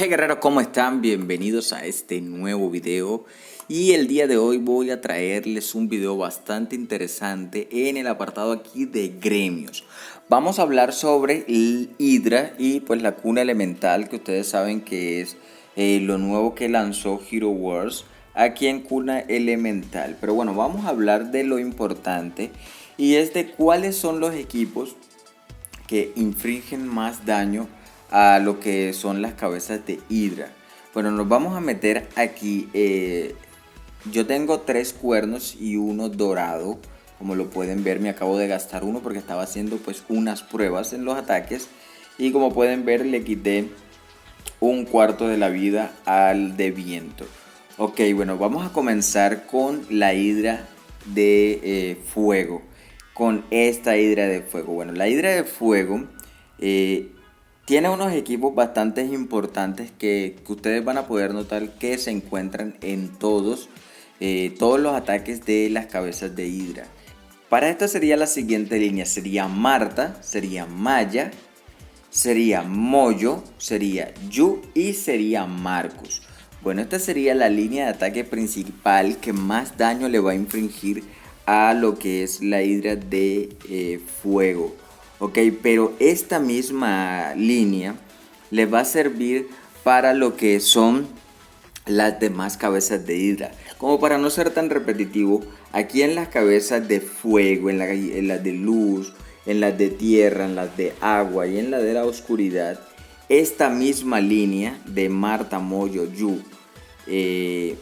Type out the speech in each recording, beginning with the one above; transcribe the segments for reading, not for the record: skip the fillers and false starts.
Hey guerreros, ¿cómo están? Bienvenidos a este nuevo video. Y el día de hoy voy a traerles un video bastante interesante en el apartado aquí de gremios. Vamos a hablar sobre el Hydra y pues la cuna elemental, que ustedes saben que es lo nuevo que lanzó Hero Wars aquí en cuna elemental. Pero bueno, vamos a hablar de lo importante y es de cuáles son los equipos que infringen más daño a lo que son las cabezas de Hydra. Bueno, nos vamos a meter aquí. Yo tengo 3 cuernos y uno dorado. Como lo pueden ver, me acabo de gastar uno porque estaba haciendo pues unas pruebas en los ataques. Y como pueden ver, le quité un cuarto de la vida al de viento. Ok, bueno, vamos a comenzar con la hidra de fuego. Con esta hidra de fuego. Bueno, la hidra de fuego tiene unos equipos bastante importantes que ustedes van a poder notar que se encuentran en todos los ataques de las cabezas de hidra. Para esta sería la siguiente línea. Sería Marta, sería Maya, sería Moyo, sería Yu y sería Marcus. Bueno, esta sería la línea de ataque principal que más daño le va a infringir a lo que es la hidra de fuego. Ok, pero esta misma línea le va a servir para lo que son las demás cabezas de hidra. Como para no ser tan repetitivo, aquí en las cabezas de fuego, en las de luz, en las de tierra, en las de agua y en la de la oscuridad, esta misma línea de Marta, Moyo, Yu y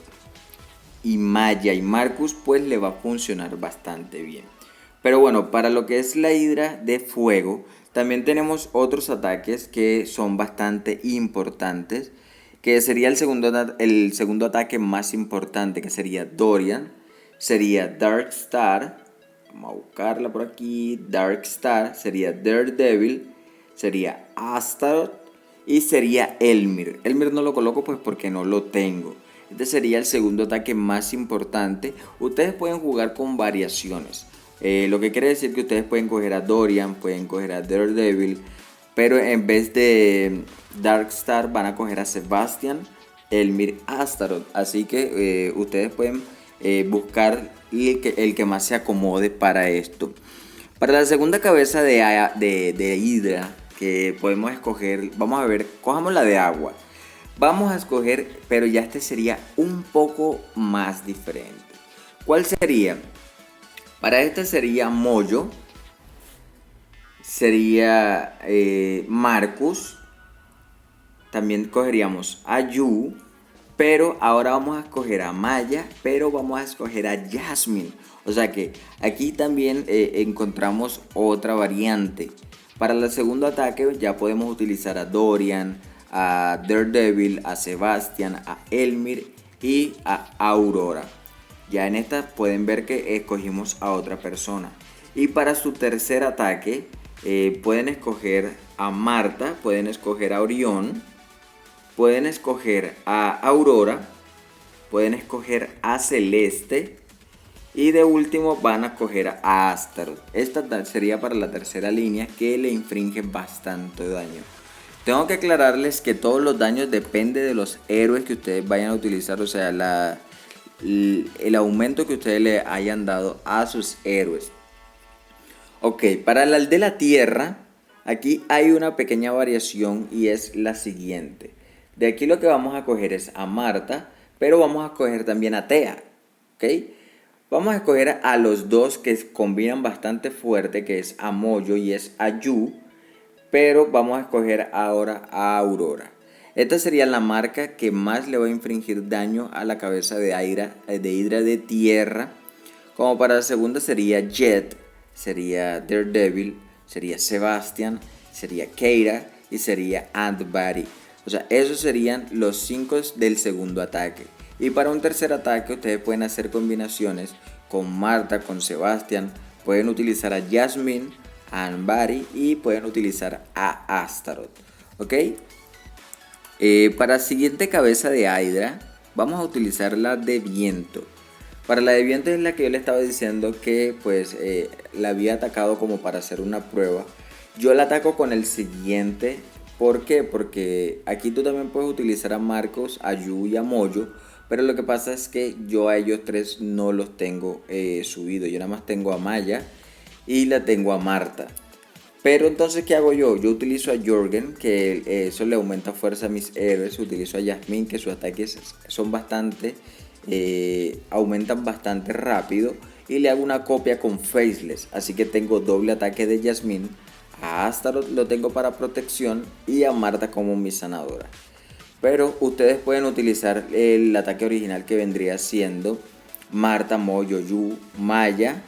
Maya y Marcus pues le va a funcionar bastante bien. Pero bueno, para lo que es la hidra de fuego, también tenemos otros ataques que son bastante importantes, que sería el segundo ataque más importante, que sería Dorian, sería Dark Star, vamos a buscarla por aquí, Dark Star, sería Daredevil, sería Astaroth y sería Elmir. Elmir no lo coloco pues porque no lo tengo. Este sería el segundo ataque más importante. Ustedes pueden jugar con variaciones. Lo que quiere decir que ustedes pueden coger a Dorian, pueden coger a Daredevil, pero en vez de Darkstar van a coger a Sebastian, Elmir, Astaroth. Así que ustedes pueden buscar el que más se acomode para esto. Para la segunda cabeza de Hydra que podemos escoger, vamos a ver, cojamos la de agua. Vamos a escoger, pero ya este sería un poco más diferente. ¿Cuál sería? Para este sería Moyo, sería Marcus, también cogeríamos a Yu, pero ahora vamos a escoger a Maya, pero vamos a escoger a Jasmine. O sea que aquí también encontramos otra variante. Para el segundo ataque ya podemos utilizar a Dorian, a Daredevil, a Sebastian, a Elmir y a Aurora. Ya en esta pueden ver que escogimos a otra persona. Y para su tercer ataque pueden escoger a Marta, pueden escoger a Orión, pueden escoger a Aurora, pueden escoger a Celeste y de último van a escoger a Astaroth. Esta sería para la tercera línea que le infringe bastante daño. Tengo que aclararles que todos los daños dependen de los héroes que ustedes vayan a utilizar, o sea, el aumento que ustedes le hayan dado a sus héroes. Ok, para el de la tierra, aquí hay una pequeña variación y es la siguiente. De aquí lo que vamos a coger es a Marta, pero vamos a escoger también a Thea. ¿Ok? Vamos a escoger a los dos que combinan bastante fuerte, que es a Moyo y es a Yu, pero vamos a escoger ahora a Aurora. Esta sería la marca que más le va a infringir daño a la cabeza de Hydra de tierra. Como para la segunda sería Jet, sería Daredevil, sería Sebastian, sería Keira y sería Ant-Body. O sea, esos serían los 5 del segundo ataque. Y para un tercer ataque ustedes pueden hacer combinaciones con Marta, con Sebastian. Pueden utilizar a Jasmine, a Ant-Body y pueden utilizar a Astaroth. ¿Ok? Para la siguiente cabeza de Hydra vamos a utilizar la de viento. Para la de viento es la que yo le estaba diciendo que pues la había atacado como para hacer una prueba. Yo la ataco con el siguiente ¿Por qué? Porque aquí tú también puedes utilizar a Marcos, a Yu y a Moyo, pero lo que pasa es que yo a ellos tres no los tengo subidos. Yo nada más tengo a Maya y la tengo a Marta. Pero entonces, ¿qué hago yo? Yo utilizo a Jorgen, que eso le aumenta fuerza a mis héroes. Utilizo a Jasmine, que sus ataques son bastante, aumentan bastante rápido. Y le hago una copia con Faceless. Así que tengo doble ataque de Jasmine. A Astaroth lo tengo para protección y a Marta como mi sanadora. Pero ustedes pueden utilizar el ataque original que vendría siendo Marta, Moyo, Yu, Maya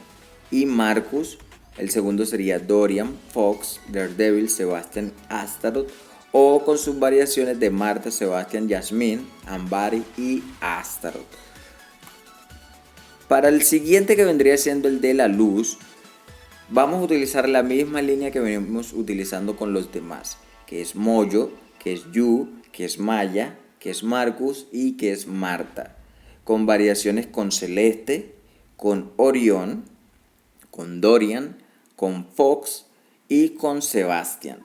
y Marcus. El segundo sería Dorian, Fox, Daredevil, Sebastian, Astaroth. O con sus variaciones de Marta, Sebastian, Jasmine, Ambari y Astaroth. Para el siguiente, que vendría siendo el de la luz, vamos a utilizar la misma línea que venimos utilizando con los demás, que es Moyo, que es Yu, que es Maya, que es Marcus y que es Marta, con variaciones con Celeste, con Orión, con Dorian, con Fox y con Sebastian.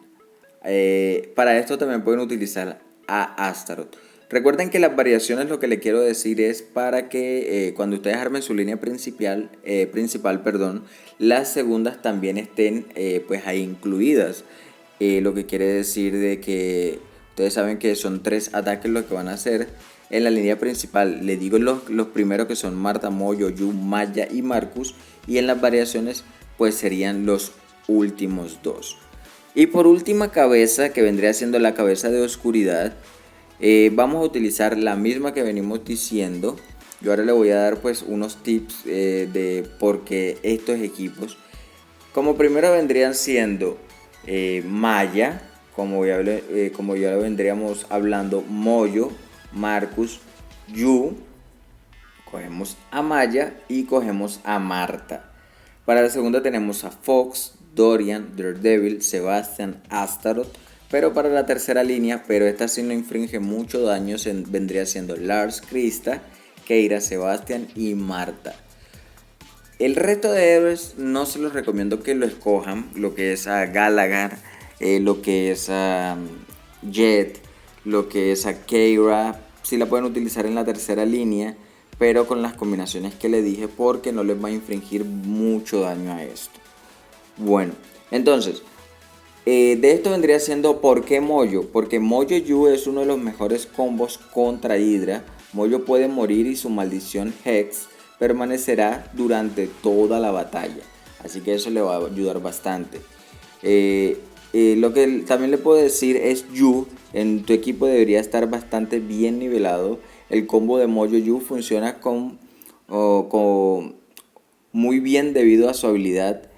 Para esto también pueden utilizar a Astaroth. Recuerden que las variaciones, lo que le quiero decir es para que cuando ustedes armen su línea principal, las segundas también estén pues ahí incluidas. Lo que quiere decir de que ustedes saben que son 3 ataques los que van a hacer en la línea principal. Les digo los primeros, que son Marta, Moyo, Yu, Maya y Marcus. Y en las variaciones pues serían los últimos 2. Y por última cabeza, que vendría siendo la cabeza de oscuridad, vamos a utilizar la misma que venimos diciendo. Yo ahora le voy a dar pues unos tips de por qué estos equipos. Como primero vendrían siendo Maya, como ya lo vendríamos hablando, Moyo, Marcus, Yu. Cogemos a Maya y cogemos a Marta. Para la segunda tenemos a Fox, Dorian, Daredevil, Sebastian, Astaroth. Pero para la tercera línea, pero esta sí no infringe mucho daño, vendría siendo Lars, Krista, Keira, Sebastian y Marta. El resto de héroes no se los recomiendo que lo escojan, lo que es a Gallagher, lo que es a Jet, lo que es a Keira. Sí la pueden utilizar en la tercera línea, pero con las combinaciones que le dije, porque no les va a infringir mucho daño a esto. Bueno, entonces, de esto vendría siendo ¿por qué Moyo? Porque Moyo Yu es uno de los mejores combos contra Hydra. Moyo puede morir y su maldición Hex permanecerá durante toda la batalla. Así que eso le va a ayudar bastante. Lo que también le puedo decir es Yu. En tu equipo debería estar bastante bien nivelado. El combo de Moyo Yu funciona con muy bien debido a su habilidad.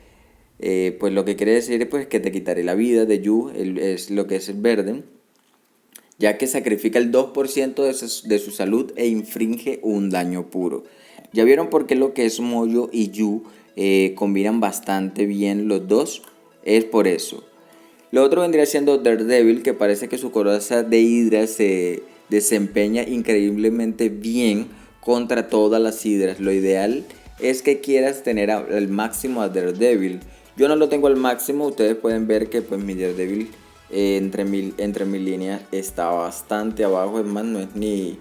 Pues lo que quiere decir pues que te quitaré la vida de Yu, es lo que es el verde, ya que sacrifica el 2% de su salud e infringe un daño puro. Ya vieron por qué lo que es Moyo y Yu combinan bastante bien los dos, es por eso. Lo otro vendría siendo Daredevil, que parece que su coraza de Hydra se desempeña increíblemente bien contra todas las Hydras. Lo ideal es que quieras tener al máximo a Daredevil. Yo no lo tengo al máximo, ustedes pueden ver que pues mi Daredevil entre mi línea está bastante abajo, es más, no es ni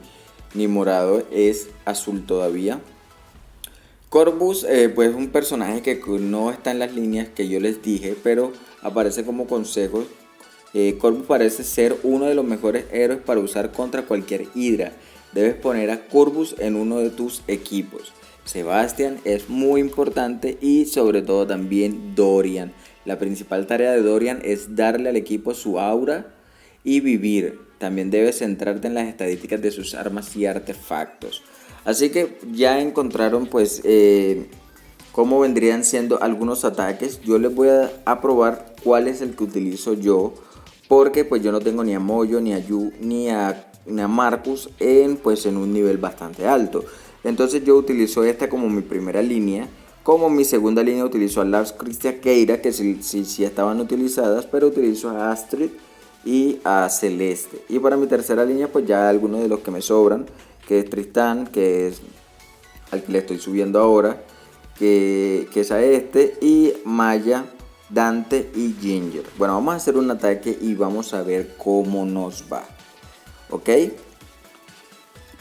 morado, es azul todavía. Corvus pues es un personaje que no está en las líneas que yo les dije, pero aparece como consejos. Corvus parece ser uno de los mejores héroes para usar contra cualquier Hydra. Debes poner a Corvus en uno de tus equipos. Sebastian es muy importante y sobre todo también Dorian. La principal tarea de Dorian es darle al equipo su aura y vivir. También debes centrarte en las estadísticas de sus armas y artefactos. Así que ya encontraron pues cómo vendrían siendo algunos ataques. Yo les voy a probar cuál es el que utilizo yo, porque pues yo no tengo ni a Moyo, ni a Yu, ni a Marcus pues en un nivel bastante alto. Entonces yo utilizo esta como mi primera línea. Como mi segunda línea utilizo a Lars, Krista, Keira, que sí estaban utilizadas, pero utilizo a Astrid y a Celeste. Y para mi tercera línea pues ya algunos de los que me sobran, que es Tristán, que es al que le estoy subiendo ahora, que es a este, y Maya, Dante y Ginger. Bueno, vamos a hacer un ataque y vamos a ver cómo nos va. ¿Ok?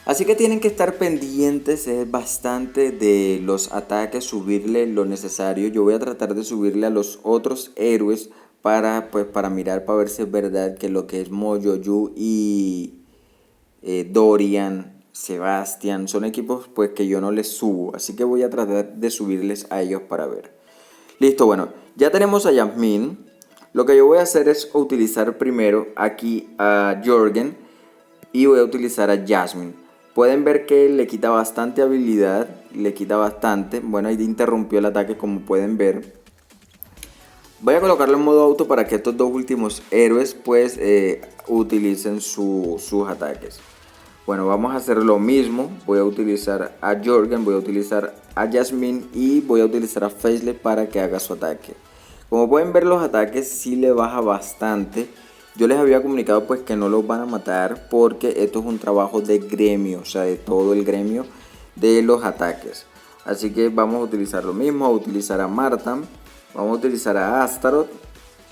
Así que tienen que estar pendientes bastante de los ataques, subirle lo necesario. Yo voy a tratar de subirle a los otros héroes para mirar, para ver si es verdad que lo que es Mojo, Yu y Dorian, Sebastian, son equipos pues que yo no les subo. Así que voy a tratar de subirles a ellos para ver. Listo, bueno, ya tenemos a Jasmine. Lo que yo voy a hacer es utilizar primero aquí a Jorgen y voy a utilizar a Jasmine. Pueden ver que le quita bastante habilidad, le quita bastante. Bueno, ahí interrumpió el ataque como pueden ver. Voy a colocarlo en modo auto para que estos dos últimos héroes pues utilicen sus ataques. Bueno, vamos a hacer lo mismo. Voy a utilizar a Jorgen, voy a utilizar a Jasmine y voy a utilizar a Faceless para que haga su ataque. Como pueden ver, los ataques sí le baja bastante. Yo les había comunicado pues que no los van a matar porque esto es un trabajo de gremio, o sea, de todo el gremio de los ataques. Así que vamos a utilizar lo mismo, a utilizar a Marta, vamos a utilizar a Astaroth,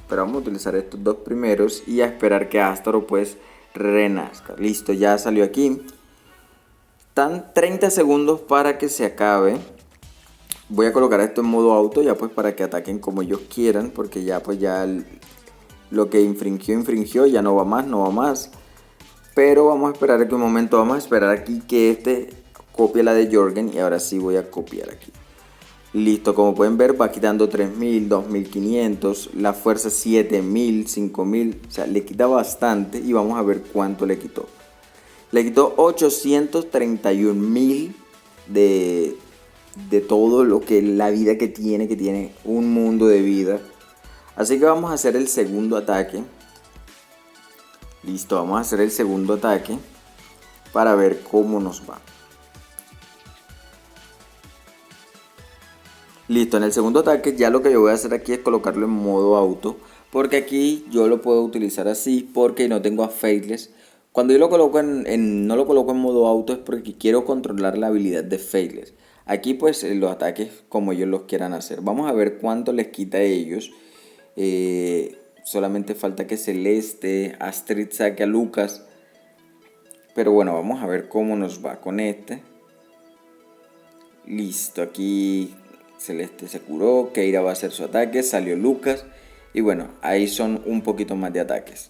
pero vamos a utilizar estos dos primeros y a esperar que Astaroth pues renazca. Listo, ya salió aquí. Están 30 segundos para que se acabe. Voy a colocar esto en modo auto ya pues para que ataquen como ellos quieran, porque ya pues ya lo que infringió, ya no va más. Pero vamos a esperar aquí un momento, vamos a esperar aquí que este copie la de Jorgen y ahora sí voy a copiar aquí. Listo, como pueden ver va quitando 3000, 2500, la fuerza 7000, 5000, o sea, le quita bastante y vamos a ver cuánto le quitó. Le quitó 831.000 de todo lo que la vida que tiene un mundo de vida. Así que vamos a hacer el segundo ataque. Listo, vamos a hacer el segundo ataque para ver cómo nos va. Listo, en el segundo ataque ya lo que yo voy a hacer aquí es colocarlo en modo auto, porque aquí yo lo puedo utilizar así porque no tengo a Faceless. Cuando yo lo coloco no lo coloco en modo auto es porque quiero controlar la habilidad de Faceless. Aquí pues los ataques como ellos los quieran hacer. Vamos a ver cuánto les quita a ellos. Solamente falta que Celeste, Astrid saque a Lucas. Pero bueno, vamos a ver cómo nos va con este. Listo, aquí Celeste se curó, Keira va a hacer su ataque, salió Lucas. Y bueno, ahí son un poquito más de ataques.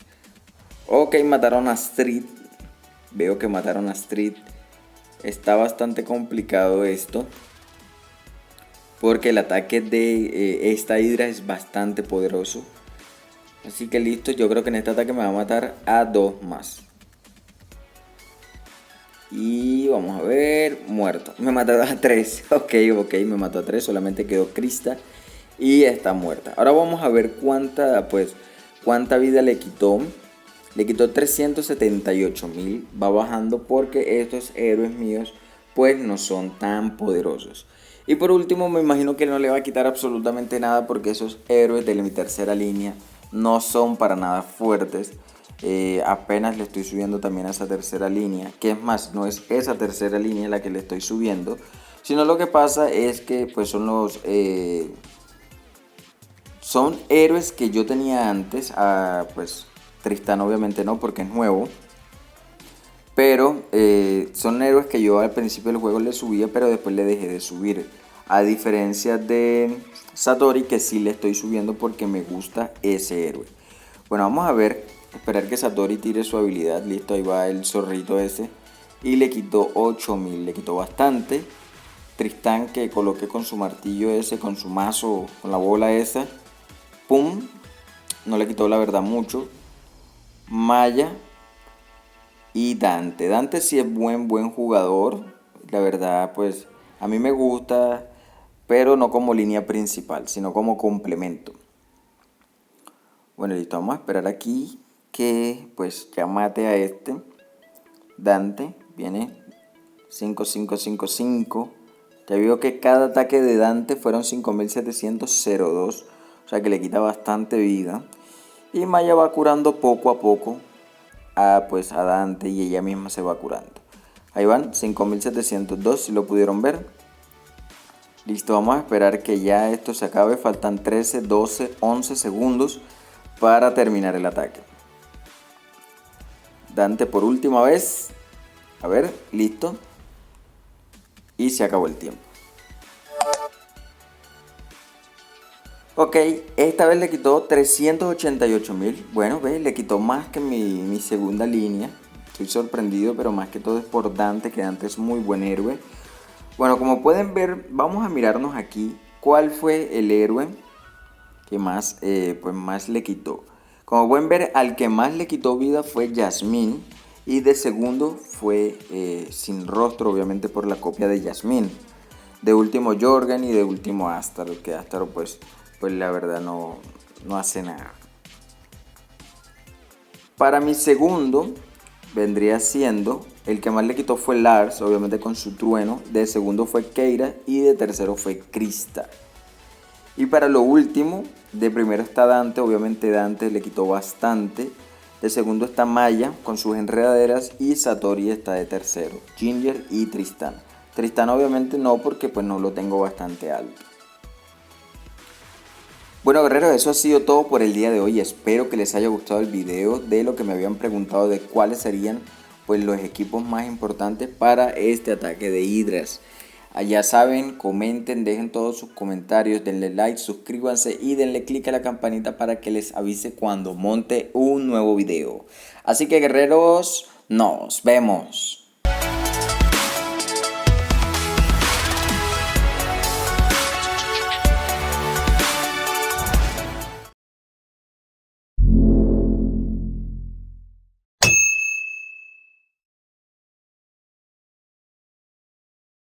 Ok, mataron a Astrid. Veo que mataron a Astrid. Está bastante complicado esto, porque el ataque de esta Hidra es bastante poderoso. Así que listo, yo creo que en este ataque me va a matar a dos más. Y vamos a ver, muerto. Me mató a 3. Ok, me mató a 3. Solamente quedó Krista y está muerta. Ahora vamos a ver cuánta vida le quitó. Le quitó 378.000. Va bajando porque estos héroes míos pues no son tan poderosos. Y por último me imagino que no le va a quitar absolutamente nada porque esos héroes de mi tercera línea no son para nada fuertes. Apenas le estoy subiendo también a esa tercera línea, que es más, no es esa tercera línea la que le estoy subiendo, sino lo que pasa es que pues son héroes que yo tenía antes. Pues Tristán obviamente no, porque es nuevo, pero son héroes que yo al principio del juego le subía, pero después le dejé de subir, a diferencia de Satori, que sí le estoy subiendo porque me gusta ese héroe. Bueno, vamos a ver, esperar que Satori tire su habilidad. Listo, ahí va el zorrito ese. Y le quitó 8000, le quitó bastante. Tristán, que coloqué con su martillo ese, con su mazo, con la bola esa. Pum, no le quitó la verdad mucho. Maya y Dante. Dante sí es buen jugador. La verdad, pues a mí me gusta, pero no como línea principal, sino como complemento. Bueno, listo, vamos a esperar aquí que pues ya mate a este. Dante viene 5-5-5-5. Ya veo que cada ataque de Dante fueron 5702. O sea que le quita bastante vida. Y Maya va curando poco a poco a Dante y ella misma se va curando. Ahí van 5702, si lo pudieron ver. Listo, vamos a esperar que ya esto se acabe. Faltan 13, 12, 11 segundos para terminar el ataque. Dante por última vez. A ver, listo. Y se acabó el tiempo. Ok, esta vez le quitó 388.000. Bueno, ve, le quitó más que mi segunda línea. Estoy sorprendido, pero más que todo es por Dante, que Dante es muy buen héroe. Bueno, como pueden ver, vamos a mirarnos aquí cuál fue el héroe que más, pues más le quitó. Como pueden ver, al que más le quitó vida fue Yasmín. Y de segundo fue Sin Rostro, obviamente por la copia de Yasmín. De último Jorgen y de último Astaro, que Astaro pues la verdad no hace nada. Para mi segundo vendría siendo, el que más le quitó fue Lars, obviamente con su trueno. De segundo fue Keira y de tercero fue Krista. Y para lo último, de primero está Dante, obviamente Dante le quitó bastante. De segundo está Maya con sus enredaderas y Satori está de tercero, Ginger y Tristán. Tristán obviamente no, porque pues no lo tengo bastante alto. Bueno, guerreros, eso ha sido todo por el día de hoy. Espero que les haya gustado el video de lo que me habían preguntado de cuáles serían pues los equipos más importantes para este ataque de hidras. Ya saben, comenten, dejen todos sus comentarios, denle like, suscríbanse y denle click a la campanita para que les avise cuando monte un nuevo video. Así que guerreros, nos vemos.